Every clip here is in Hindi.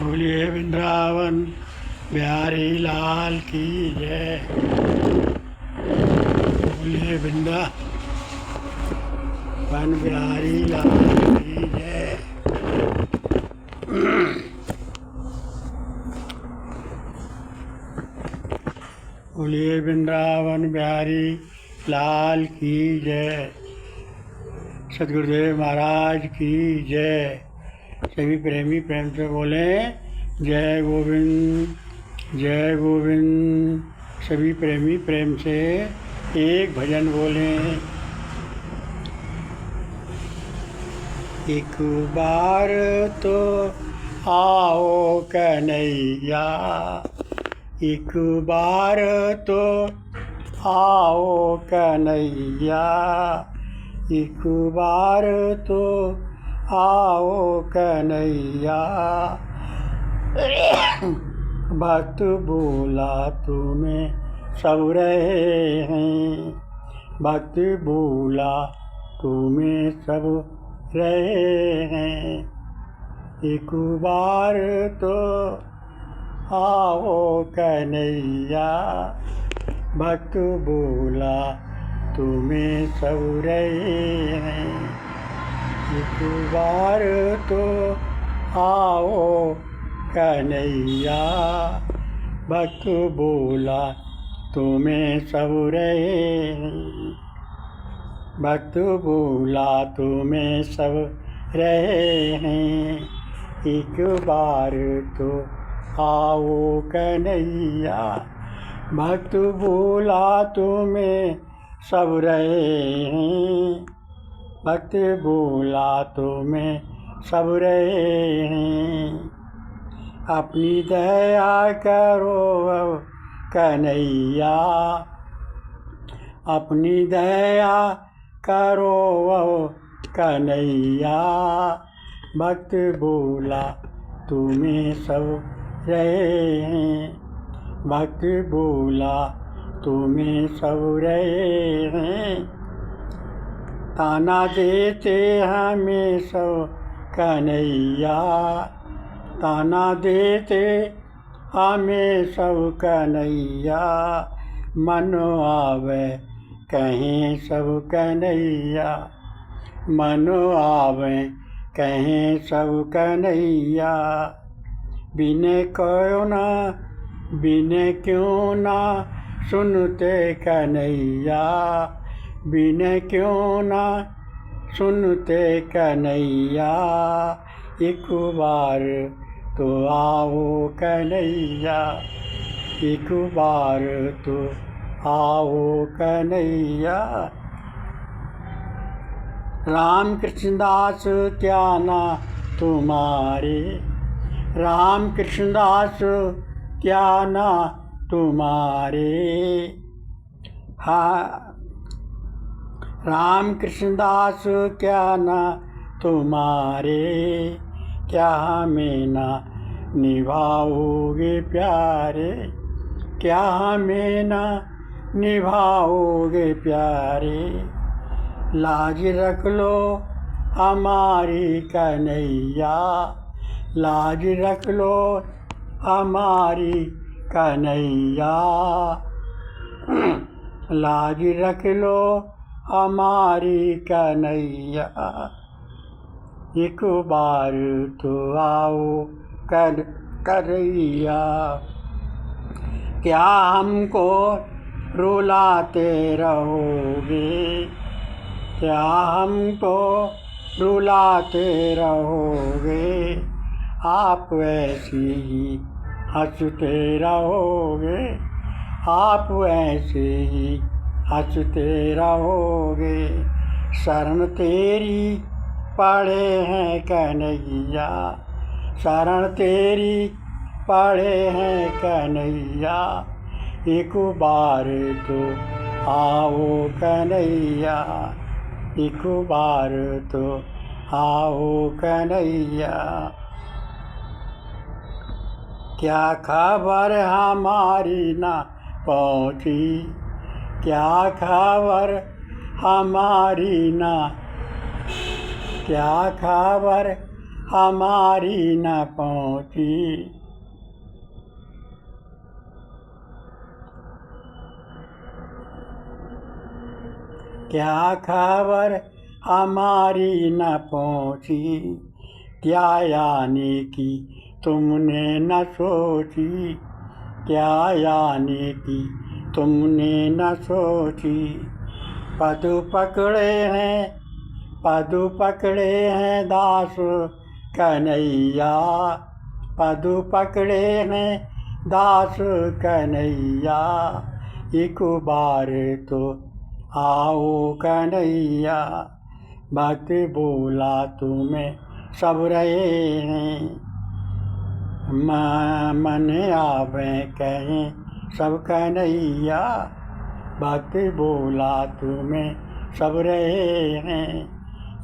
बोलिए वृंदावन बिहारी लाल की जय। बोलिए वृंदावन बिहारी लाल की जय। बोलिए वृंदावन बिहारी लाल की जय। सद्गुरुदेव महाराज की जय। सभी प्रेमी प्रेम से बोले जय गोविंद जय गोविंद। सभी प्रेमी प्रेम से एक भजन बोले। एक बार तो आओ कन्हैया, एक बार तो आओ कन्हैया, एक बार तो आओ कन्हैया। भक्त बोला तुम्हें सब रहे हैं, भक्त बोला तुम्हें सब रहे हैं। एक बार तो आओ कन्हैया, भक्त बोला तुम्हें सब रहे हैं। एक बार तो आओ कन्हैया, भक्त बोला तुम्हें सब रहे हैं। भक्त बोला तुम्हें सब रहे हैं। एक बार तो आओ कन्हैया, भक्त बोला तुम्हें सब रहे हैं। भक्त बोला तुम्हें सब रहे हैं। अपनी दया करो कन्हैया, अपनी दया करो कन्हैया। भक्त बोला तुम्हें सब रहे हैं। भक्त बोला तुम्हें सब रहे हैं। ताना देते हमें सब कन्हैया, ताना देते हमें सब कन्हैया। मन आवे कहें सब कन्हैया, मन आवे कहें सब कन्हैया। बिने क्यों ना, बिने क्यों ना सुनते कन्हैया, बिने क्यों ना सुनते कन्हैया। एक बार तो आओ कन्हैया, एक बार तो आओ कन्हैया। राम कृष्णदास क्या ना तुम्हारे, राम कृष्णदास क्या ना तुम्हारे। हाँ, राम कृष्णदास क्या ना तुम्हारे। क्या हमें ना निभाओगे प्यारे, क्या हमें ना निभाओगे प्यारे। लाज रख लो हमारी कन्हैया, लाज रख लो हमारी कन्हैया। लाज रख लो हमारी कन्हैया। एक बार तो आओ कन्हैया। क्या हमको रुलाते रहोगे, क्या हमको रुलाते रहोगे। आप ऐसे ही हंसते रहोगे, आप ऐसे ही हंसते रहोगे। शरण तेरी पड़े हैं कन्हैया, शरण तेरी पड़े हैं कन्हैया। एक बार तो आओ कन्हैया, एक बार तो आओ कन्हैया। क्या खबर हमारी ना पहुँची, क्या खबर हमारी ना, क्या खबर हमारी न पहुँची। क्या खबर हमारी न पहुँची, क्या आने की तुमने न सोची, क्या आने की तुमने न सोची। पदु पकड़े हैं दास कन्हैया, पदु पकड़े हैं दास कन्हैया, एक बार तो आओ कन्हैया। भक्त बोला तुम्हें सब रहे हैं, मन आवे कहें सब कन्हैया। भक्त बोला तुम्हें सब रहे हैं,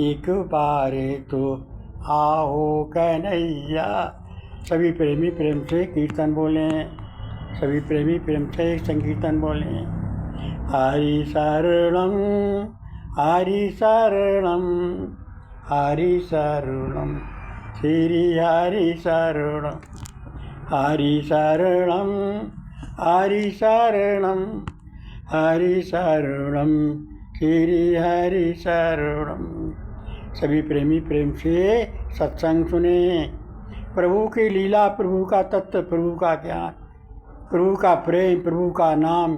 एक बार तो आओ कन्हैया। सभी प्रेमी प्रेम से कीर्तन बोलें, सभी प्रेमी प्रेम से संकीर्तन बोलें। हरि शरणं हरि शरणं हरि शरणं श्री हरि शरणं, हरि शरणं हरि शरणं हरि शरणं श्री हरि शरणं। सभी प्रेमी प्रेम से सत्संग सुने, प्रभु की लीला, प्रभु का तत्व, प्रभु का ज्ञान, प्रभु का प्रेम, प्रभु का नाम,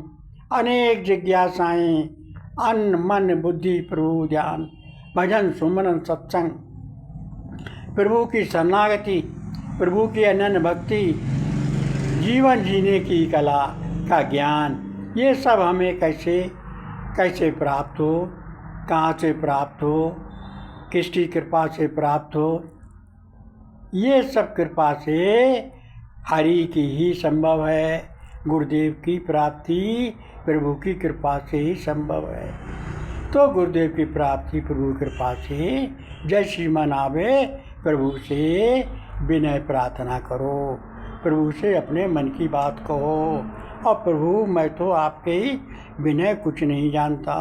अनेक जिज्ञासाएं, अन्न मन बुद्धि प्रभु ज्ञान, भजन सुमरन सत्संग, प्रभु की शरणागति, प्रभु की अनन्य भक्ति, जीवन जीने की कला का ज्ञान, ये सब हमें कैसे प्राप्त हो, कहाँ से प्राप्त हो, किसकी कृपा से प्राप्त हो। ये सब कृपा से हरि की ही संभव है। गुरुदेव की प्राप्ति प्रभु की कृपा से ही संभव है। तो गुरुदेव की प्राप्ति प्रभु की कृपा से जैसी मन आवे प्रभु से विनय प्रार्थना करो, प्रभु से अपने मन की बात कहो। और प्रभु मैं तो आपके ही विनय कुछ नहीं जानता,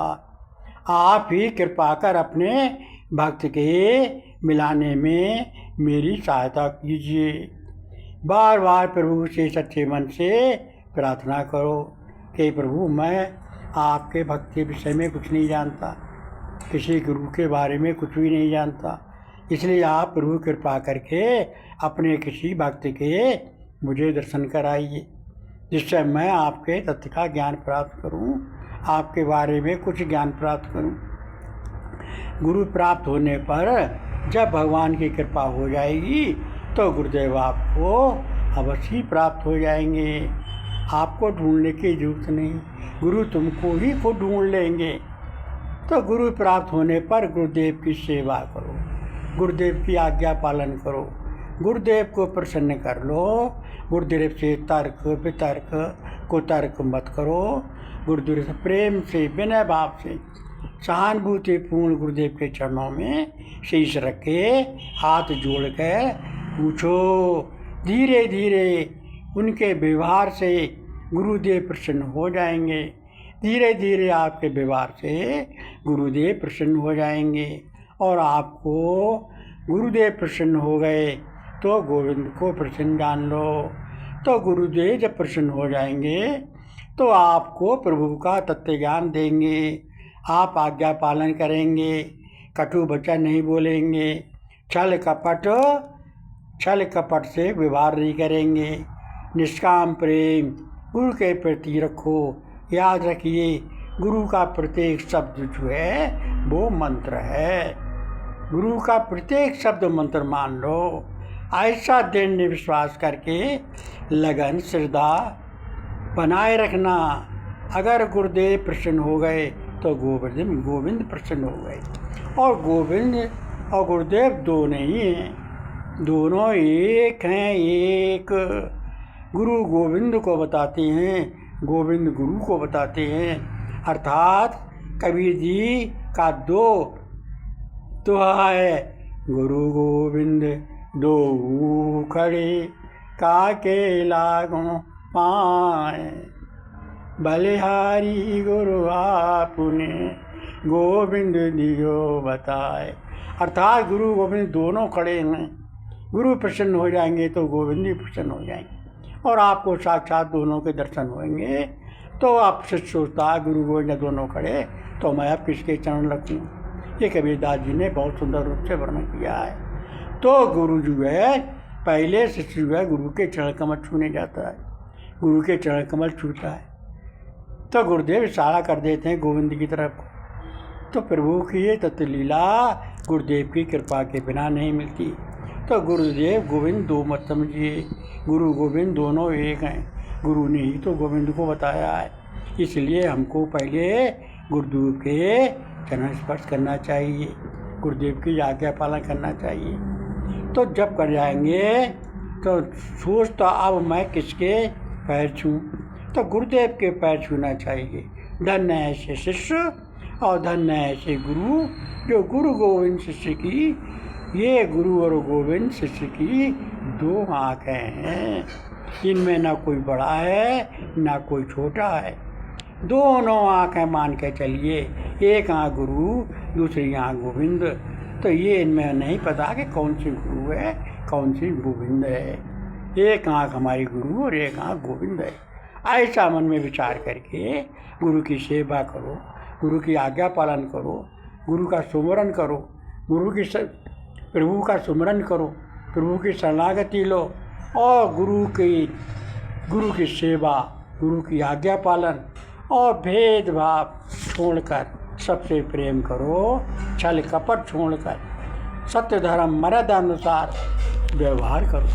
आप ही कृपा कर अपने भक्त के मिलाने में मेरी सहायता कीजिए। बार बार प्रभु से सच्चे मन से प्रार्थना करो कि प्रभु मैं आपके भक्त के विषय में कुछ नहीं जानता, किसी गुरु के बारे में कुछ भी नहीं जानता, इसलिए आप प्रभु कृपा करके अपने किसी भक्त के मुझे दर्शन कराइए, जिससे मैं आपके तत्व का ज्ञान प्राप्त करूं, आपके बारे में कुछ ज्ञान प्राप्त करूं। गुरु प्राप्त होने पर जब भगवान की कृपा हो जाएगी तो गुरुदेव आपको अवश्य प्राप्त हो जाएंगे। आपको ढूंढने की जरूरत नहीं, गुरु तुमको ही खुद ढूंढ लेंगे। तो गुरु प्राप्त होने पर गुरुदेव की सेवा करो, गुरुदेव की आज्ञा पालन करो, गुरुदेव को प्रसन्न कर लो। गुरुदेव से तर्क वितर्क कुतर्क मत करो, गुरुदेव से प्रेम से विनय भाव से सहानुभूति पूर्ण गुरुदेव के चरणों में शीश रख के हाथ जोड़ कर पूछो। धीरे धीरे उनके व्यवहार से गुरुदेव प्रसन्न हो जाएंगे, धीरे धीरे आपके व्यवहार से गुरुदेव प्रसन्न हो जाएंगे। और आपको गुरुदेव प्रसन्न हो गए तो गोविंद को प्रसन्न जान लो। तो गुरुदेव जब प्रसन्न हो जाएंगे तो आपको प्रभु का तत्व ज्ञान देंगे, आप आज्ञा पालन करेंगे, कटु वचन नहीं बोलेंगे, छल कपट से व्यवहार नहीं करेंगे, निष्काम प्रेम गुरु के प्रति रखो। याद रखिए गुरु का प्रत्येक शब्द जो है वो मंत्र है, गुरु का प्रत्येक शब्द मंत्र मान लो। ऐसा दृढ़ विश्वास करके लगन श्रद्धा बनाए रखना। अगर गुरुदेव प्रसन्न हो गए तो गोविंद प्रसन्न हो गए। और गोविंद और गुरुदेव दो नहीं हैं, दोनों एक हैं। एक गुरु गोविंद को बताते हैं, गोविंद गुरु को बताते हैं। अर्थात कबीर जी का दो दोहा है, गुरु गोविंद दो खड़े काके लागों पाए, बलिहारी गुरु आपने गोविंद दियो बताए। अर्थात गुरु गोविंद दोनों खड़े हैं, गुरु प्रसन्न हो जाएंगे तो गोविंद भी प्रसन्न हो जाएंगे और आपको साक्षात दोनों के दर्शन होंगे। तो आपसे सोचता है गुरु गोविंद दोनों खड़े तो मैं अब किसके चरण रखूँ। ये कबीरदास जी ने बहुत सुंदर रूप से वर्णन किया है। तो गुरु जो है पहले शिष्य जो है गुरु के चरण कमल छूने जाता है, गुरु के चरण कमल छूता है तो गुरुदेव इशारा कर देते हैं गोविंद की तरफ। तो प्रभु की ये तत्व लीला गुरुदेव की कृपा के बिना नहीं मिलती। तो गुरुदेव गोविंद दो मत समझिए, गुरु गोविंद दोनों एक हैं। गुरु ने ही तो गोविंद को बताया है, इसलिए हमको पहले गुरुदेव के चरण स्पर्श करना चाहिए, गुरुदेव की आज्ञा पालन करना चाहिए। तो जब कर जाएंगे तो सोचता अब मैं किसके पैर छूँ, तो गुरुदेव के पैर छूना चाहिए। धन्य है ऐसे शिष्य और धन्य है ऐसे गुरु जो गुरु गोविंद शिष्य की, ये गुरु और गोविंद शिष्य की दो आँखें हैं। इनमें ना कोई बड़ा है ना कोई छोटा है, दोनों आँखें मान के चलिए। एक आँख गुरु दूसरी आँख गोविंद। तो ये इनमें नहीं पता कि कौन सी गुरु है कौन सी गोविंद है। एक आँख हमारी गुरु और एक आँख गोविंद है। ऐसा मन में विचार करके गुरु की सेवा करो, गुरु की आज्ञा पालन करो, गुरु का सुमरन करो, प्रभु का सुमरन करो, प्रभु की शरणागति लो और गुरु की सेवा, गुरु की आज्ञा पालन और भेदभाव छोड़कर सबसे प्रेम करो, छल कपट छोड़कर सत्य धर्म मर्यादा अनुसार व्यवहार करो।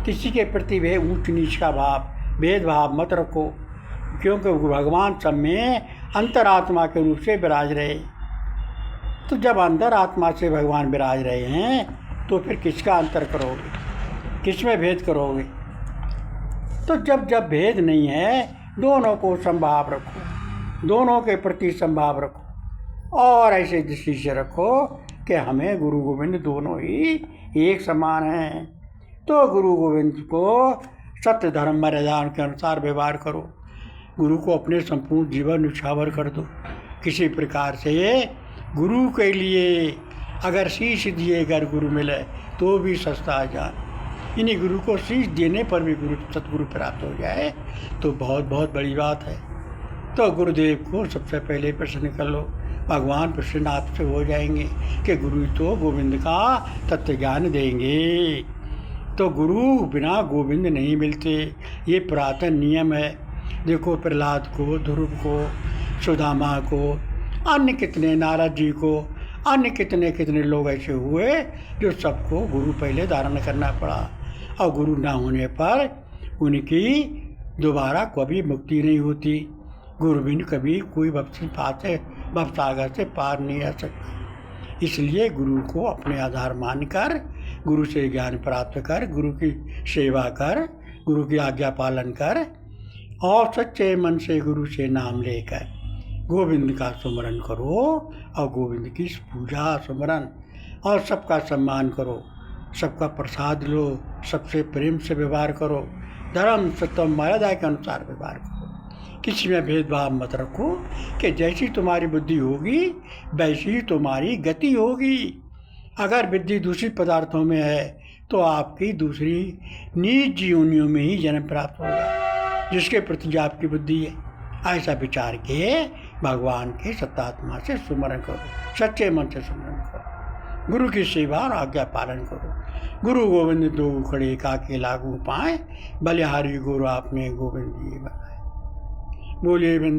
किसी के प्रति वे ऊंच नीच का भाव भेदभाव मत रखो, क्योंकि भगवान सब में अंतरात्मा के रूप से विराज रहे। तो जब अंतरात्मा से भगवान विराज रहे हैं तो फिर किसका अंतर करोगे, किस में भेद करोगे। तो जब भेद नहीं है दोनों को संभाव रखो, दोनों के प्रति संभाव रखो और ऐसे दृष्टि से रखो कि हमें गुरु गोविंद दोनों ही एक समान हैं। तो गुरु गोविंद को सत्य धर्म मर्यादा के अनुसार व्यवहार करो, गुरु को अपने संपूर्ण जीवन निछावर कर दो। किसी प्रकार से गुरु के लिए अगर शीश दिए अगर गुरु मिले तो भी सस्ता जान। इन्हीं गुरु को शीश देने पर भी सतगुरु प्राप्त हो जाए तो बहुत बहुत बड़ी बात है। तो गुरुदेव को सबसे पहले प्रसन्न कर लो, भगवान प्रसन्न आपसे हो जाएंगे कि गुरु तो गोविंद का तत्व ज्ञान देंगे। तो गुरु बिना गोविंद नहीं मिलते, ये पुरातन नियम है। देखो प्रहलाद को, ध्रुव को, सुदामा को, अन्य कितने नारद जी को, अन्य कितने लोग ऐसे हुए जो सबको गुरु पहले धारण करना पड़ा और गुरु ना होने पर उनकी दोबारा कभी मुक्ति नहीं होती। गुरु बिन कभी कोई भवसागर से पार नहीं आ सकता। इसलिए गुरु को अपने आधार मानकर गुरु से ज्ञान प्राप्त कर, गुरु की सेवा कर, गुरु की आज्ञा पालन कर और सच्चे मन से गुरु से नाम लेकर गोविंद का सुमरन करो और गोविंद की पूजा सुमरन और सबका सम्मान करो, सबका प्रसाद लो, सबसे प्रेम से व्यवहार करो, धर्म सत्य मर्यादा के अनुसार व्यवहार करो। किसी में भेदभाव मत रखो कि जैसी तुम्हारी बुद्धि होगी वैसी तुम्हारी गति होगी। अगर बुद्धि दूषित पदार्थों में है तो आपकी दूसरी नीच योनियों में ही जन्म प्राप्त होगा जिसके प्रति आपकी बुद्धि है। ऐसा विचार के भगवान के सत्तात्मा से सुमरन करो, सच्चे मन से सुमरन करो, गुरु की सेवा और आज्ञा पालन करो। गुरु गोविंद दो खड़े काके लागू पाए, बलिहारी गुरु आपने गोविंद जी बनाए। बोलिए वृंदा।